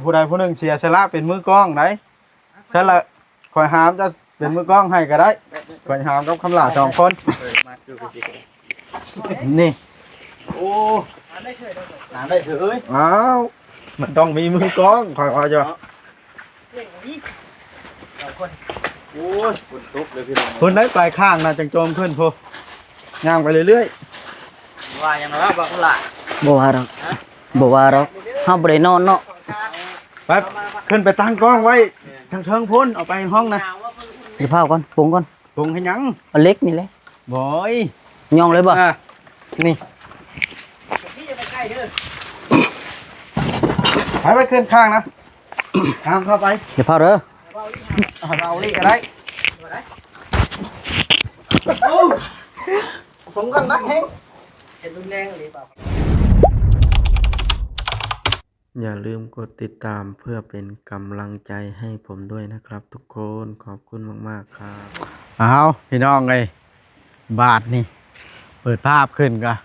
ผู้ใดผู้หนึ่งเสียสละเป็นมือกล้องไหนสละคอยหามจะเป็นมือกล้องให้ก็ได้คอยหามกับคำหลา2 คนนี่โอ้น้ำได้เฉยอ้าวมันต้องมีมือกล้องคอยจะโอ้ยฝนตกเลยพี่น้องคนได้ปลายข้างนะจังโจมขึ้นพอย่างไปเรื่อยๆว่าอย่างไรบ้างล่ะบ่ว่าหรอกบ่ว่าหรอกเฮาบ่ได้นอนเนาะไปขึ้นไปตั้งกล้องไว้ทางเทิงพ้นเอาไปห้องนะเดี๋ยวพาก่อนปรุงก่อนปรุงให้ยังเอาเล็กนี่แหละบอยย่องเลยบ่นี่ไปขึ้นข้างนะตามเข้าไปเดี๋ยวพาเด้อเราลีกอะไรผมกันนักเฮงเห็นรุนแรงหรือเปล่าอย่าลืมกดติดตามเพื่อเป็นกำลังใจให้ผมด้วยนะครับทุกคนขอบคุณมากๆครับเอาพี่น้องไงบาทนี่เปิดภาพขึ้นกัน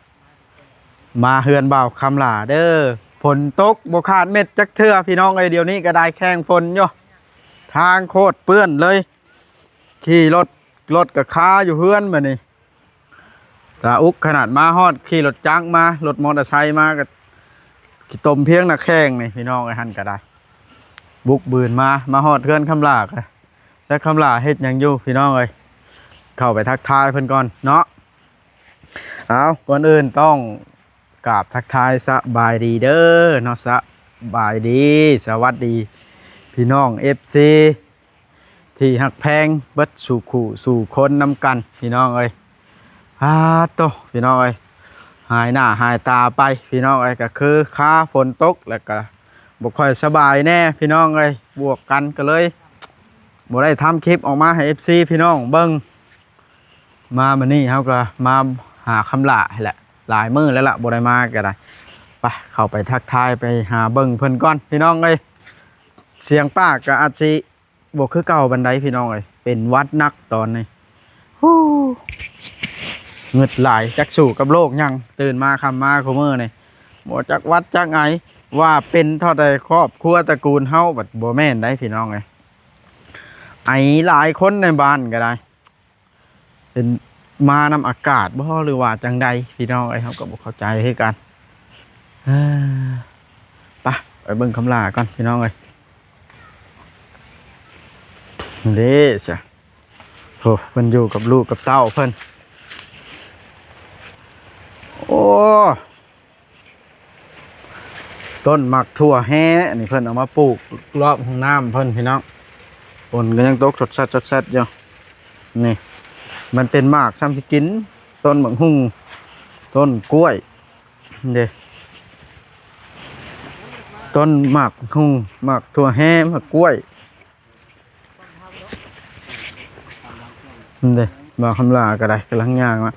มาเฮือนเบาคำหลาเด้อฝนตกบกขาดเม็ดจักเทื่อพี่น้องไงเดี๋ยวนี้ก็ได้แข้งฝนอยู่ทางโคตรเปื้อนเลยขี่รถกับค้าอยู่เฮือนมานี่ตาอุกขนาดมาฮอดขี่รถจักรมารถมอเตอร์ไซค์มากับขี่ตมเพียงนักแข้งนี่พี่น้องไอ้หันก็ได้บุกบืนมาฮอดเฮือนคำหลาแล้วคำหลาเฮ็ดยังอยู่พี่น้องเลยเข้าไปทักทายเพิ่นก่อนเนาะเอาก่อนอื่นต้องกราบทักทายสบายดีเด้อเนาะสบายดีสวัสดีพี่น้อง FC ที่หักแพงเบิดสู่ขู่สู่คนนำกันพี่น้องเอ้ยโตพี่น้องเอ้ยหายหน้าหายตาไปพี่น้องเอ้ยก็คือค้าฝนตกแล้วก็บ่ค่อยสบายแน่พี่น้องเอ้ยบวกกันก็เลยบ่ได้ทำคลิปออกมาให้ FC พี่น้องเบิ่งมามื้อนี้เฮาก็มาหาคำหลาแหละหลายมื้อแล้วล่ะบ่ได้มาก็ได้ไปเข้าไปทักทายไปหาเบิ่งเพิ่นก่อนพี่น้องเอ้ยเสียงปากก็อาจสิบ่คือเก่าบันไดพี่น้องเอ้ยเป็นวัดนักตอนนี้เงึดหลายจักสู่กับโลกยังตื่นมาคำมาคุมื้อนี่บ่จักวัดจักไงว่าเป็นเท่าใดครอบครัวตระกูลเฮาบัดบ่แม่นได้พี่น้องเอ้ยไอหลายคนในบ้านก็ได้เป็นมานำอากาศบ่หรือว่าจังใดพี่น้องเอ้ยเฮาก็บ่เข้าใจคือกันไปเบิ่งคำลาก่อนพี่น้องเอ้ยเด้จ้ะโอ้เพิ่นอยู่กับลูกกับเต้าเพิ่นโอ้ต้นหมักถั่วแห่นี่เพิ่นเอามาปลูกรอบห้องน้ำเพิ่นพี่น้องฝนก็ยังตกสดชัดอยู่นี่มันเป็นหมากซ้ำที่กินต้นหมักหุ่งต้นกล้วยเด้ต้นหมากหุ่งหมากถั่วแห่หมากกล้วยเด้บ่คำลาก็ได้กำลังย่างมา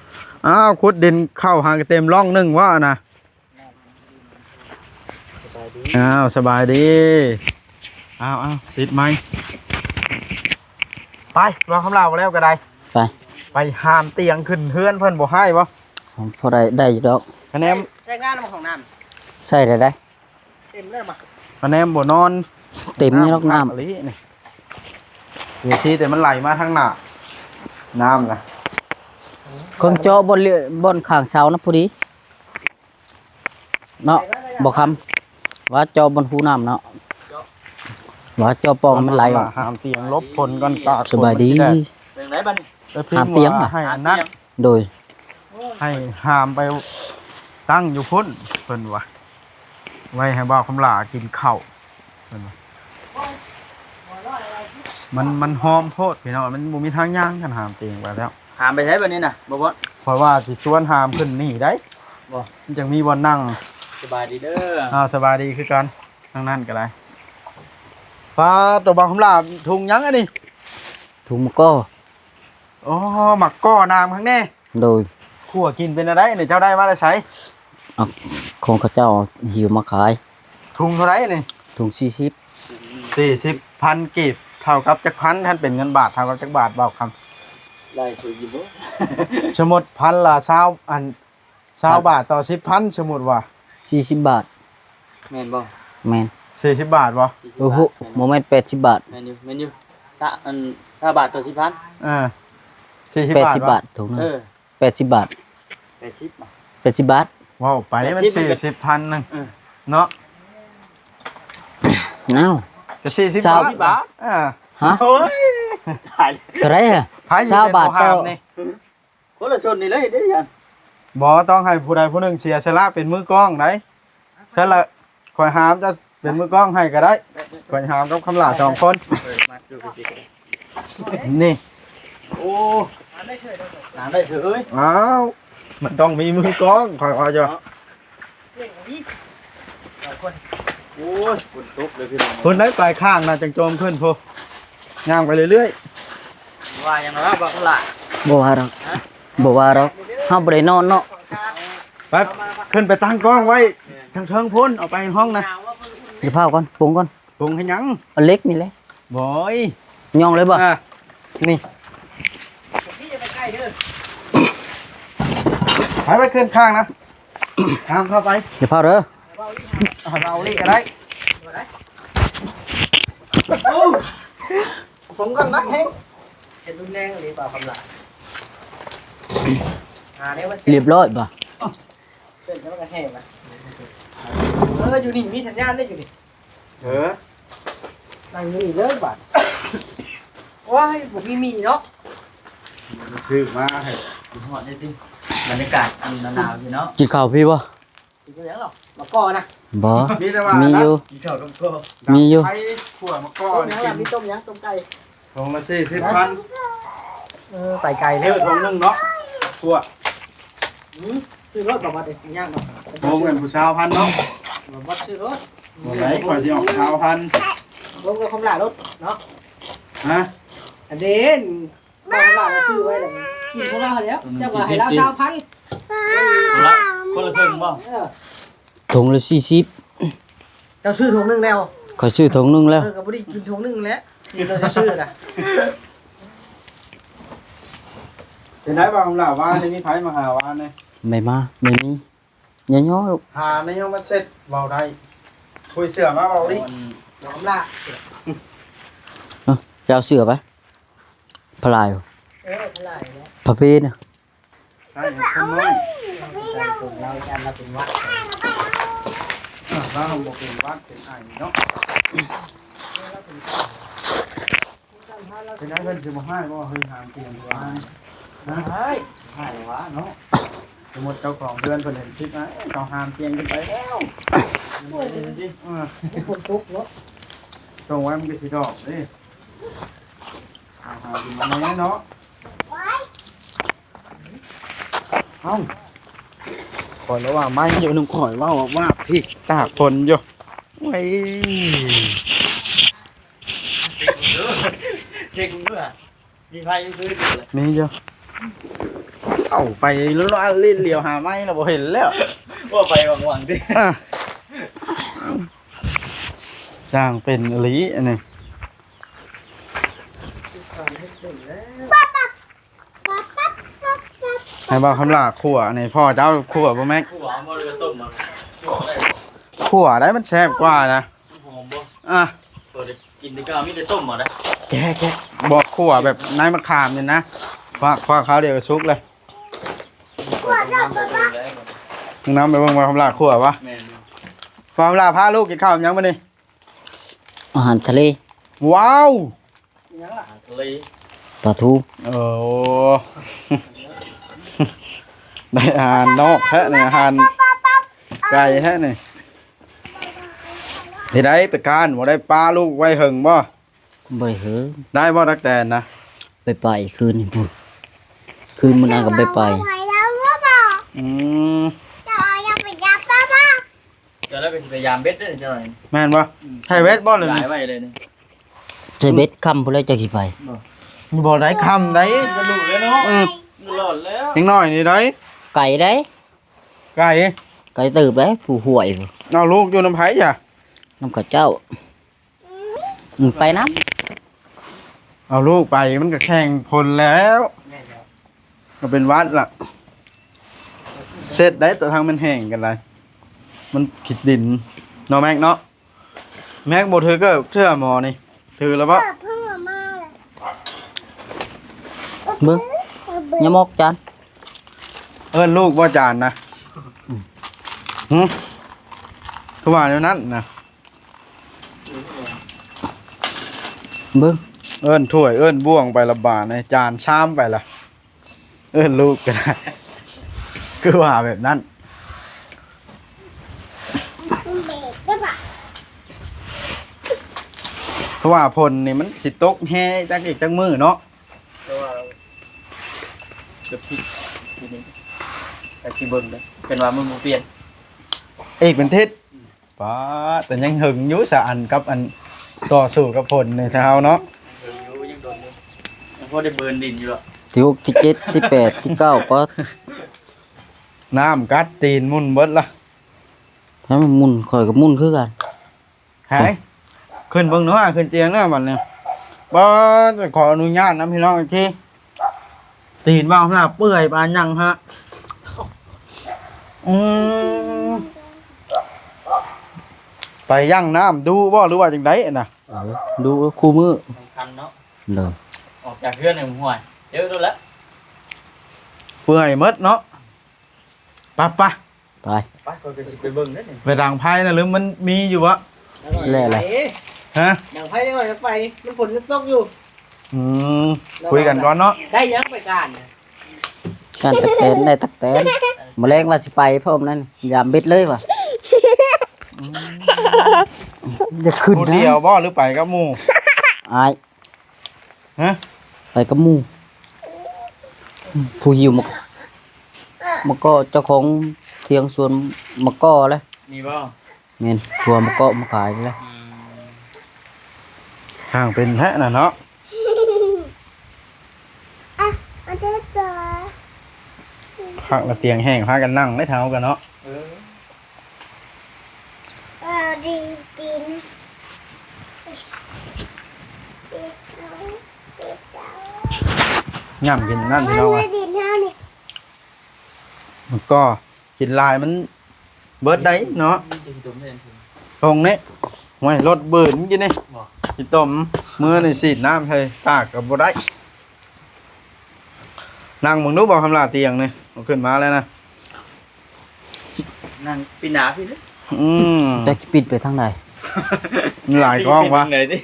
อ้าวขุดดินเข้าหากเต็มร่องนึงว่านะอ้าวสบายดีอ้าวติดไหมไปบ่คำลาไปแล้วก็ได้ไปหามเตียงขึ้นเฮือนเพิ่นบ่ให้บ่พอได้อยู่ดอกคะแนนใช้งานของน้ำใส่ได้เต็มเลยมาคะแนนบ่นอนเต็มนี่ดอกน้ำนี่อยู่ที่แต่มันไหลมาทางหน้าน้ำนะคนเจาะบนข้างเสานะพอดีเนาะบอกคำว่าเจาะบนหูน้ำเนาะว่าเจาะปองมันไหลออกหามเตียงลบฝนก่อนตากสบายดีหามเตียงให้นั่นโดยให้หามไปตั้งอยู่พุ่นเพิ่นว่าไว้ให้บ่าวคำลากินข้าวเพิ่นว่ามันหอมโพดพี่น้องมันบ่มีทางย่างกันหามเตียงไปแล้วหามไปใช้แบบนี้นะบ่บ่เพราะว่าสิชวนหามขึ้นนี่ได้บ่มันจังมีบ่นั่งสบายดีเด้อสบายดีคือกันทางนั้นก็ได้ปลาตัวบ่าวคำลาถุงยังอันนี้ถุงมะก้ออ๋อหมักก้อน้ำข้างแน่โดยขั่วกินเป็นอะไรนี่เจ้าได้มาได้ใช้ของข้าเจ้าหิวมาขายถุงเท่าไรนี่ถุง40,000 กีบเท่ากับจักพันท่านเป็นเงินบาทเท่ากับจักบาทเบาคำได้ถืออยู่บ่สมมุติพันละ20 บาทต่อ10,000สมมุติว่า40 บาทแม่นบ่แม่น 40 บาทบ่ โอ้โหโมเมนต์80 บาท แม่นอยู่ซะอัน5บาทต่อ10,000 40 บาท 80 บาทถุงนึง เออ 80 บาท 80บาท 80 บาท ว้าวไปมัน 80 40พันนึง เออ เนาะ เอ้า ก็40 สาว บาทอ่า ฮะ โอ้ยตาย เท่าไหร่อะ ไผสิ 20 บาท เป็น ต่อ บ่ห้ามนี่ คนละชนนี่เลยเด้อยัน บ่ต้องให้ผู้ใดผู้หนึ่งเสียสละเป็นมือกล้องไหนสละข่อยหามจะเป็นมือกล้องให้ก็ได้ข่อยหามกับคำลาสองคน มาดูไปสิ นี่ โอ้หาได้เฉย อ้าวมันต้องมีมือกล้องข่อยว่าจะ โอ้ยฝนตกเลยพี่น้อง คนได้ปลายข้างน่ะจังโจมขึ้นพุย่างไปเรื่อย ว่ายังไงวะบอกละ บ่ว่าหรอกบ่ว่าหรอกเฮาบ่ได้นอนเนาะ ๆไปขึ้นไปตั้งกล้องไว้ทางเทิงพ้นเอาไปห้องนะ เดี๋ยวพาก่อนปรุงก่อน ปรุงให้หยัง เอาเล็กนี่แหละ บ่อย ย่องเลยบ่ อ่ะนี่ไปขึ้นข้างนะข้างเข้าไป เดี๋ยวพาเด้อ เรานี่ก็ได้ผมก็นักเฮง เห็นรุนแรงหรือเปล่าคำละเนี่ยมัน เรียบร้อยบ่ เส้นแล้วมันก็แห้งนะอยู่นี่มีสัญญาณได้อยู่นี่ เออ นั่งอยู่นี่เลยบัดว้ายผมมีเนาะ ซื้อมาให้ หอดได้จริงบรรยากาศอันหนาวอยู่เนาะ กินข้าวพี่บ่ กินตัวยังหรอมาก่อนะ บ่ มีแต่ว่า มี มี อยู่ กินข้าวต้มโก้ มีอยู่ ไข่ขั่วมะกอ ต้ม นี่ ยัง กิน มีต้มยังต้มไก่ ถุงละ40,000 ไก่ไก่เล ซื้อย ถุงหนึงเนาะขั่ว ซื้อรถบอกว่าเด็กย่างเนาะ โงเงินผู้ชาวพันเนาะ บอกว่าซื้อรถ บ่ไหนข่อยสิออกชาวพัน รถก็คำลารถเนาะ ฮะ อันเด่นบ้านเราซื้อไว้เลยกินของเราแล้วจะว่าให้เราชาวพันคนละครึ่งบ่ ถุงละ40 เจ้าซื้อถุงนึงแล้ว ขอยซื้อถุงนึงแล้ว ก็บ่ได้กินถุงนึงแล้วกินเราจะซื้อน่ะ เป็นได้บ่คำลาว่านี่มีไผมาหาว่านี่ ไม่มาไม่มีย่อๆลูก หาในห้องมันเสร็จเว้าได้คุยเสื้อมาเว้าดิ ดอกคำลา จะเอาเสื้อไปพลายบ่ คำลาแล้ว พระเพชรน่ะ ใช่ครับคนน้อย เราจะมาเป็นวัด เราบ่เป็นวัดเป็นไอ้เนาะเป็นได้เพิ่นสิบ่ให้บ่เฮ้ยหามเตียงว่านะ เฮ้ย ให้วะเนาะสมมุติเจ้าของเรือนเพิ่นเห็นคลิปนะเขาหามเตียงขึ้นไปแล้วคนทุกเนาะ ตรงไว้มันก็สิดอกเด้หาดิมาแน่เนาะเอ้าข่อยแล้วว่าไม้อยู่นำข่อยว่าพี่ตากฝนอยู่ไว้ เช็คมึงด้วยมีไฟซื้อเลย มีอยู่เอาไปลุ้นๆลิ้นเหลียวหาไม้เราบ่เห็นแล้ว ว่าไฟหวังๆดิ อ่ะสร้างเป็นอลีอันนี้ให้บ่าวคำลาขั่วอันนี้พ่อเจ้าขั่วบ่แม่ หัวมันเลยต้มมา ขั่วได้มันแซ่บกว่านะ หอมบ่ อ่ะ เปิดกินดีกว่ามีแต่ต้มหมดนะ แกะบอกขั่วแบบนายมะขามนี่นะคว้าเขาเดียวก็สุกเลยน้ำไปเบิ่งบ่าวคำลาขั่ววะ แม่น บ่าวคำลาพาลูกกินข้าวยังบ่นี่ อาหารทะเล ว้าว ยังล่ะทะเล ปลาทู โอ้ ได้อาหารนอกแท้นี่อาหารไก่แท้นี่ที่ได้ไปการบ่ได้ปลาลูกไว้หึงบ่ บ่ได้เหิง ได้บ่ตักแตนนะ ไปคืนนี่พุ่นคืนมื้อนั้นก็ไป อืม จะได้เป็นพยายามเบ็ดได้จังหน่อย แม่นบ่ใช่เวทบ่เลย หลา นี่ ยไว้เลยนี่ ใช้เบ็ดค่ำพุ่นแล้วจักสิไป บ่ได้คำได้ กระดูกเลยเนาะ อืม หลอดแล้ว ยังน้อยนี่ได้ ไก่ได้ ไก่ ไก่ตืบได้ผู้ห่วยพุ่น เอาลูกอยู่น้ำไผจ้ะ น้ำกับเจ้าไปน้ เอาลูกไปมันก็แข่งพลแล้ว แม่นแล้ว ก็เป็นวัดล่ะเสร็จได้ตัวทางมันแห้งกันเลยมันขิดดินเนาะแม็กเนาะ แม็กบ่ถือก็เชื่อหมอนี่ถือแล้วบ่ เบิ่งยามกจาน เอิ้นลูกบ่จานนะคือว่าอย่างนั้นนะ เบิ่ง เอิ้นถ้วยเอิ้นบ่วงไปละบาทในจานชามไปละเอิ้นลูกก็ได้คือว่าแบบนั้นเพราะว่าผลนี่มันสิตกแฮ่จักอีกจักมือเนาะ แต่ว่าเกือบทิศทีนี้แต่ที่เบิ่งเลยเป็นว่ามันบ่เปลี่ยน อีกเป็นทิศป้าแต่ยังหึงอยู่สะอันกับอันต่อสู้กับผลในเท้าเนาะ อยู่ยังโดนอยู่ยังพอได้เบิร์นดินอยู่หรอก ที่6ที่7ที่8ที่9ปะ น้ำกัดตีนมุ่นเบิดละ ให้มันหมุนข่อยก็หมุนคือกัน หายขึ้นเบิ่งเนาะขึ้นเตียงเนาะบัดนี้บ่จะขออนุญาตนำพี่น้องอีกทีตีนบ่าวหน้าเปื่อยปานยังฮะไปย่างน้ำดูบ่หรือว่าจังไดน่ะ ดูคู่มือ สำคัญเนาะ เด้อ ออกจากเพื่อนในห่วยเดี๋ยวดูแล้ว เปื่อยหมดเนาะปะ ไป ไปก็จะสิไปเบิ่งได้นี่ ไปดังไพ่นะหรือมันมีอยู่วะ แล่อะไร ฮะ อย่างไพ่ยังไงจะไปมันฝนจะตกอยู่ อืมคุยกันก่อนเนาะ ได้ยังไปการ การตักแตนได้ตักแตนแมลงว่าสิไปพร้อมนั้นยามเบ็ดเลยว่ะจะขึ้น ผู้ นะ เดียวบ่หรือไปกับหมู่ อาย ฮะ ไปกับหมู่ผู้หิวมะก็เจ้าของเทียงสวนมะก็เลย นี่บ่ แม่นทัวมะก็มาขายเลย ทางเป็นแท้น่ะเนาะพักละเตียงแห้งพากันนั่งได้เท้ากันเนาะ เออ ดีกิน ย่ำกินนั่นพี่น้อง ไม่ อะ ดินเท่านี่ มันก็กินลายมันเบิดได้เนาะ นี่จะตุ่มเล่นถึง ตรงนี้ไว้รถเบิ่นกินนี่ บ่ พี่ต้มมื้อนี่สีดน้ำให้ตากก็บ่ได้นั่งมึงดูบ่คำลาเตียงนี่เอาขึ้นมาแล้วนะ นั่งปีหนาพี่เด้อ อืม จะปิดไปทางใด มีหลายกล้องวะ ไหนดิ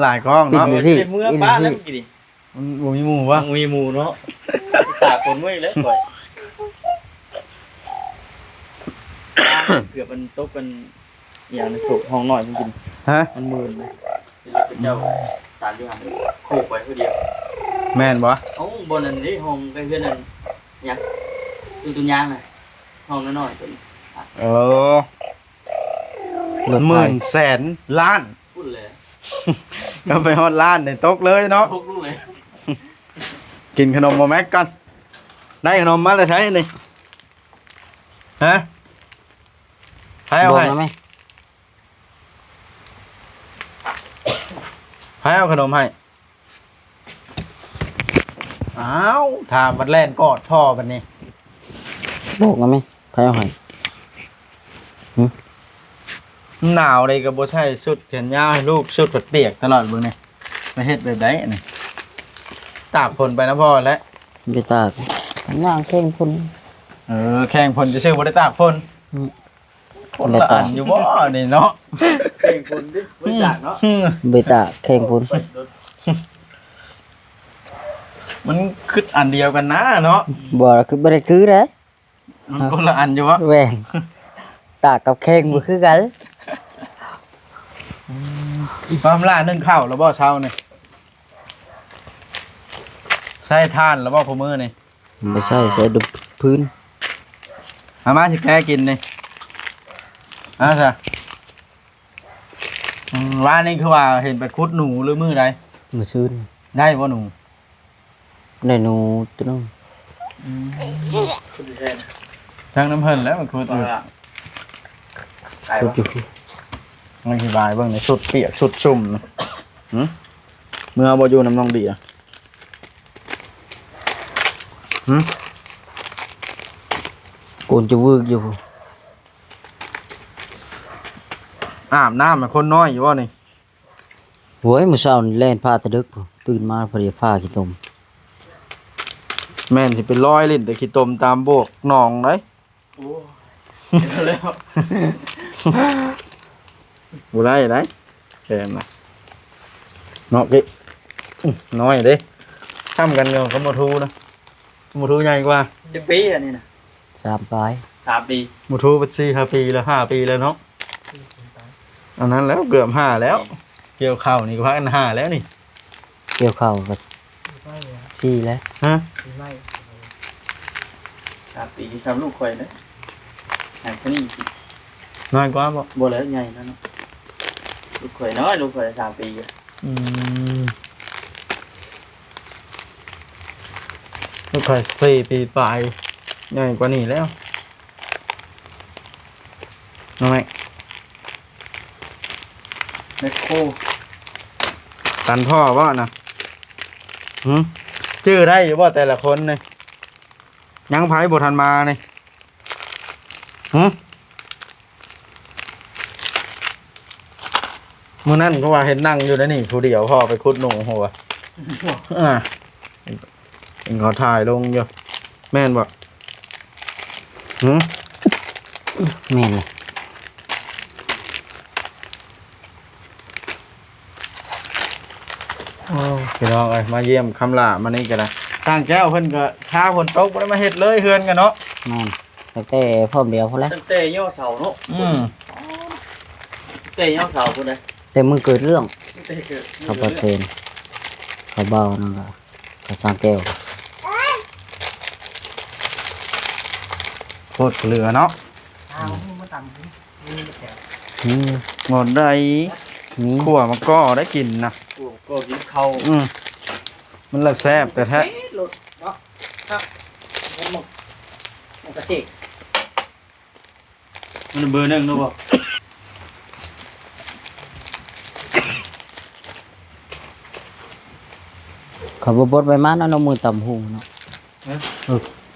หลายกล้องเนาะ ปิด พี่ เมื่อป้าแล้วเมื่อกี้ดิ มันบ่มีหมู่วะ มีหมูเนาะตากคนไว้แล้วก่อยเกือบมันตกกันอย่างในสุกห้องหน่อยมันกิน ฮะ มันมื่นเลยเจ้าตานอยู่หันโคกไว้คนเดียว แม่นบ่ ห้องบนนั้นนี่ห้องใกล้เพื่อนนั่นยังตัวยางน่ะห้องน้อยๆตัว เออ รถ ห ไท มื่ ย นแสนล้าน พูดเลย ก็ไปฮอดล้านในตกเลยเนาะ พกลูกเลย กินขนมมาแม็กกัน ได้ขนมมาแล้วใช้นี่ฮะให้เอา บอก ให้ นะไหม ให้เอาขนมให้อ้าวถามมันแล่นกอดพ่อบัดนี้ บอกนะไหมใครเอาให้ หนาวเลยก็บ่ใช่สุดแขนยาวให้ลูกสุดเปียกตลอดเบิ่งนี่มาเฮ็ดแบบใดอันนี้ตากฝนไปนะพ่อและ ไปตากย่างเข่งคุณ แข่งฝนจะชื่อบ่ได้ตากฝน อืม ฝนละอันอยู่บ่นี่เนาะ เก่งคนดิบริจาคเนาะ ไปตากเข่งคุณ มันคืออันเดียวกันนะเนาะ บ่คือบ่ได้คือเด้ มันคนละอันอยู่วะ แหวงตากกับเข่งบ่คือกัน ความล่านึ่งข้าวแล้วบ่เช้านี่ใส่ทานแล้วบ่พอมื้อนี่ ไม่ใช่ใส่ดุพื้น อามาสิแกกินนี่ซะร้านนี้คือว่าเห็นไปคุดหนูหรือมื้อใด มาซื้อ ได้บ่หนู ได้หนูตัวนึง คุณแทน ทางน้ำเพิ่นแล้วมันคุด ต่อ อยู่ ละไก่ ตัว วะ อยู่ มันอธิบายเบิ่งในสุดเปียกสุดชุ่มนะเมื่อบ่อยู่น้ำน้องดีอ่ะ โกนจะวึกอยู่ อาบน้ำมันคนน้อยอยู่บ่นี่ โว้ยมื้อเช้านี่แล่นผ้าตะดึกพุ่นตื่นมาพอดีผ้าขี้ตม แม่นสิเป็นร้อยลิ้นแต่ขี้ตมตามโบกหนองเด้ โอ้เห็นแล้ว บ่ได้ได้แค่นั้นน่ะเนาะกิน้อยเด้ทำกันอยู่กับบ่ทูนะบ่ทูใหญ่กว่า จะปีอันนี้นะ 3ปลาย 3 ปี บ่ทูเป็น4-5 ปีแล้ว5 ปีแล้วเนาะอันนั้นแล้วเกือบ5แล้ว เกี่ยวข้าวนี่ก็พากัน5แล้วนี่ เกี่ยวข้าวก็4แล้ว ฮะ 3 ปีสำลูกข่อยนะหางคนนี้ น้อยกว่าบ่ บ่แล้วใหญ่แล้วเนาะลูกข่อยน้อยลูกข่อย3 ปีอะ อืมลูกไข่4 ปีปลายใหญ่กว่านี้แล้วน้องแม่ แมคโคร ตันพ่อบ่น่ะหืมชื่อได้อยู่บ่แต่ละคนนี่ยังไผบ่ทันมานี่หืมมื้อนั้นก็ว่าเห็นนั่งอยู่แล้วนี่ผู้เดียวพ่อไปขุดหนูหัวเอ็งขอถ่ายลงอยู่แม่นบ่หืม แม่นเลย พี่น้องเอ้ยมาเยี่ยมคำลามานี่ก็ได้ทางแก้วเพิ่นก็ท้าฝนตกบ่ได้มาเฮ็ดเลยเฮือนกันเนาะ แม่นตั้งแต่พร้อมเดียวพุ่นแหล้ว ตั้งแต่ย่อเสาเนาะ ตั้งแต่ย่อเสาพุ่นเลย แต่มึงเกิดเรื่อง ตั้งแต่เกิด เขาประเชนเขาเบานั่นก็เขาสร้างแก้ว โคตรเหลือเนาะ เอามาตำนี่แถว อืม หมดได้ มี ขั่วมาก็ได้กินนะ โอ้ก็กินข้าว มันละแซ่บแต่แท้ รถเนาะครับมันกระเสก มันเบอร์1เนาะบ่ เขาบ่บดใบมานั่นเอามือตำหูเนาะ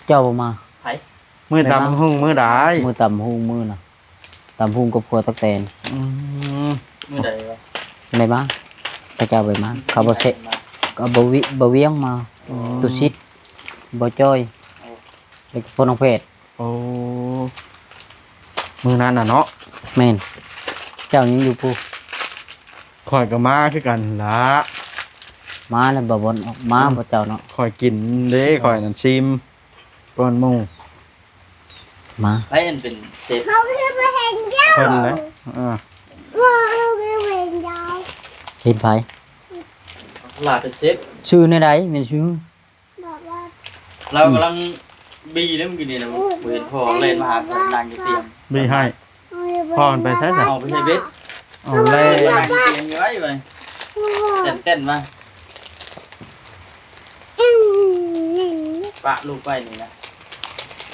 เจ้าบ่มา ไผ มือตำหุ่งมือดาย มือตำหูมือน่ะตำหูกับพัวตะแตน อืม มื้อใดวะ อะไรบ้างพระเจ้าใบมาเขาบ่เสะก็บ่เวียงมาตุชิดบ่จ้อยแล้วก็พนองเพชร โอ้มือนั้นน่ะเนาะ แม่นเจ้ายังอยู่ปู ข่อยก็มาคือกันละ มาแล้วบ่บนออกมาบ่เจ้าเนาะ ข่อยกินเด้ข่อยนั่นชิมก่อนหมู่ มา ไผอันเป็นเศษ เพิ่นเลยอ่า เห็นไผ ลาเป็นเชฟ ชื่อในใดแม่นชื่อ เรากำลังบีแล้วเมื่อกี้นี่นะบ่เห็นพ่อเล่นมาหาผมนั่งอยู่เตียง มีให้พ่อมันไปใช้จ้ะ เอาไปใช้เบ็ด เอาเลย นั่งอยู่เตียงอยู่ไว้ไปเต้นๆมาปะลูกไปนี่นะ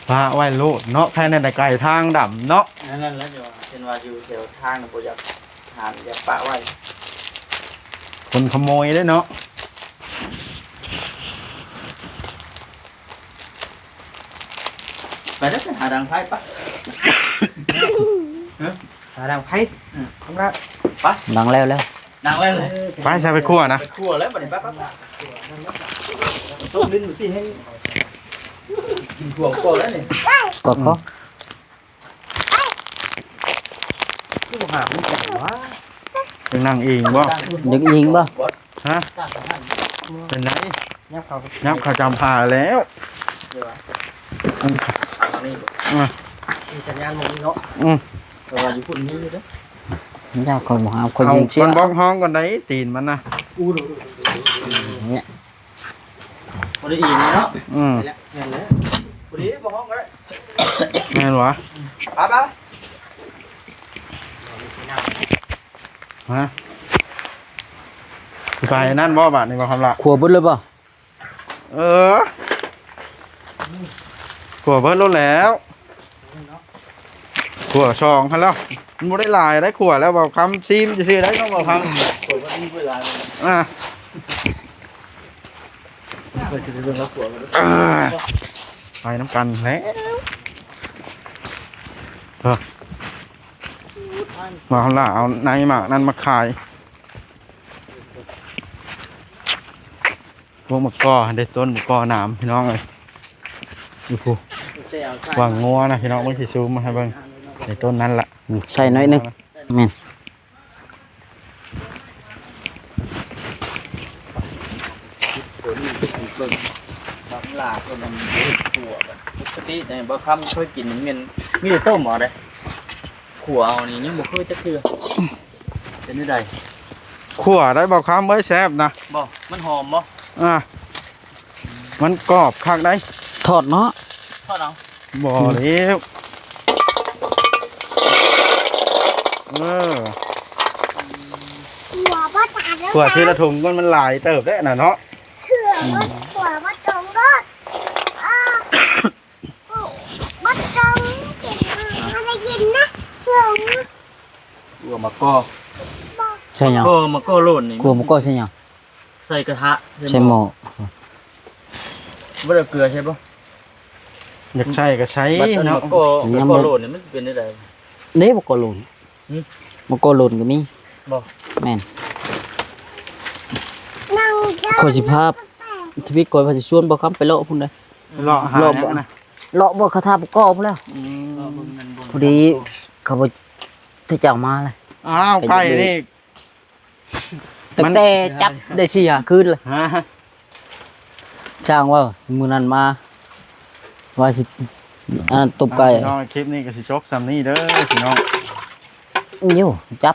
พาไว้โลดเนาะแค่ในไก่ทางดำเนาะ นั่นแล้วจะว่าเป็นว่าอยู่แถวทางน่ะบ่อยากหาอยากปะไว้ คนขโมยได้เนาะ ไปแล้วจะหาดังไพ่ปะ หาดาวไข่ทำละ ดังแล้วแล้ว ดังแล้วเลย ไปใช้ไปคั่วนะ ไปคั่วแล้วบัดนี้ปะต้มลิ้นดูสิให้กินคั่วก่อนแล้วนี่ ก็ก็ ที่บอกหาไม่จับวะ เป็นนางเองบ่ ดึกยิงบ่ ฮะ ตั้งแต่นั้น เป็นไร ยับเขา ยับเขาจำพาแล้ว เดี๋ยวว่า อืม อันนี้ มีสัญญาณมองเนาะ แต่ว่าอยู่พุ่นนี้เด้อย ากคนบ่หาคน เอา ยิงเสี ค ย นบล็อกห้องก่อนได้ตีนมันนะ อู้ดู เนี่ย บ่ได้อิ่มเนาะ อืม แม่นแล้วบ่ได้บ่ห้องก็ได้ แม่นวะ ไป ฮะไปนั่นบ่บาทนี่บ่คำละ ขัวเบิดเลยบ่ เออขัวเบิดรถแล้วขัวช่องคันแล้วมันบ่ได้หลายได้ขัวแล้วบ่คำซีมจะซื้อได้ก็บ่คำ ผมว่ามีเวลา อ่ะ เพื่อจะเรื่องแล้วขัวมัน ไปน้ำกันแล้ว เอา มาเอาล่ะเอาในหมากนั่นมาขายพวกมะกอได้ต้นมะกอหนามพี่น้องเลยดูฟูวางงัวนะพี่น้องไม่ใช่ซูมมาให้เบิ่งในต้นนั้นละ ใส่น้อยนึงแม่น บางหลาคนมันขัวแบบปกติแต่บางคำเคยกินมันมีแต่ต้มหมอเลยขัวเอานี่ยังบ่เคยจะคือเป็นได้ใด ขั่วได้บอกคำไว้แซ่บนะ บ่มันหอมบ่ อ่ะมันกรอบคักได้ ทอดเนาะ ทอดเอา บ่แล้วเออ หัวบ่ตาแล้ว ขั่วทีละถุงมันหลายเติบได้น่ะเนาะ หัวบ่ตรงรถบ่ตรงเก็บอะไรกินนะหัว ขัวมะกอ ใช่หยัง ก็มะกอโลนนี่ กลัวมันก็ใช่หยัง ใส่กระทะ ใช่หม้อ บ่ได้เกลือใช่ปะ อยากใช้ก็ใช้ บัดอัน เนาะ มะกอโลนนี่มันเป็นได้ใด เด้บ่ก็หล่น หืม บ่ก็หล่นก็มี บ่ แม่น นั่ง ขอสิภาพที่พี่ก้อยว่าสิชวนบ่คำไปเลาะพุ่นเด้อ เลาะหาอย่างนะ เลาะบ่คาถาบ่ก็พุ่นแล้ว พอดีเขาบ่ถ้าเจ้ามาเลย อ้าวไก่นี่ ตั้ มั ง น แต่จับได้4-5คืนเลย ฮะ ช่างว่ามื้อนั้นมาว่าสิอันนั้นตบไก่ พี่น้องคลิปนี้ก็สิจบซ้ำนี้เด้อพี่น้อง อยู่จับ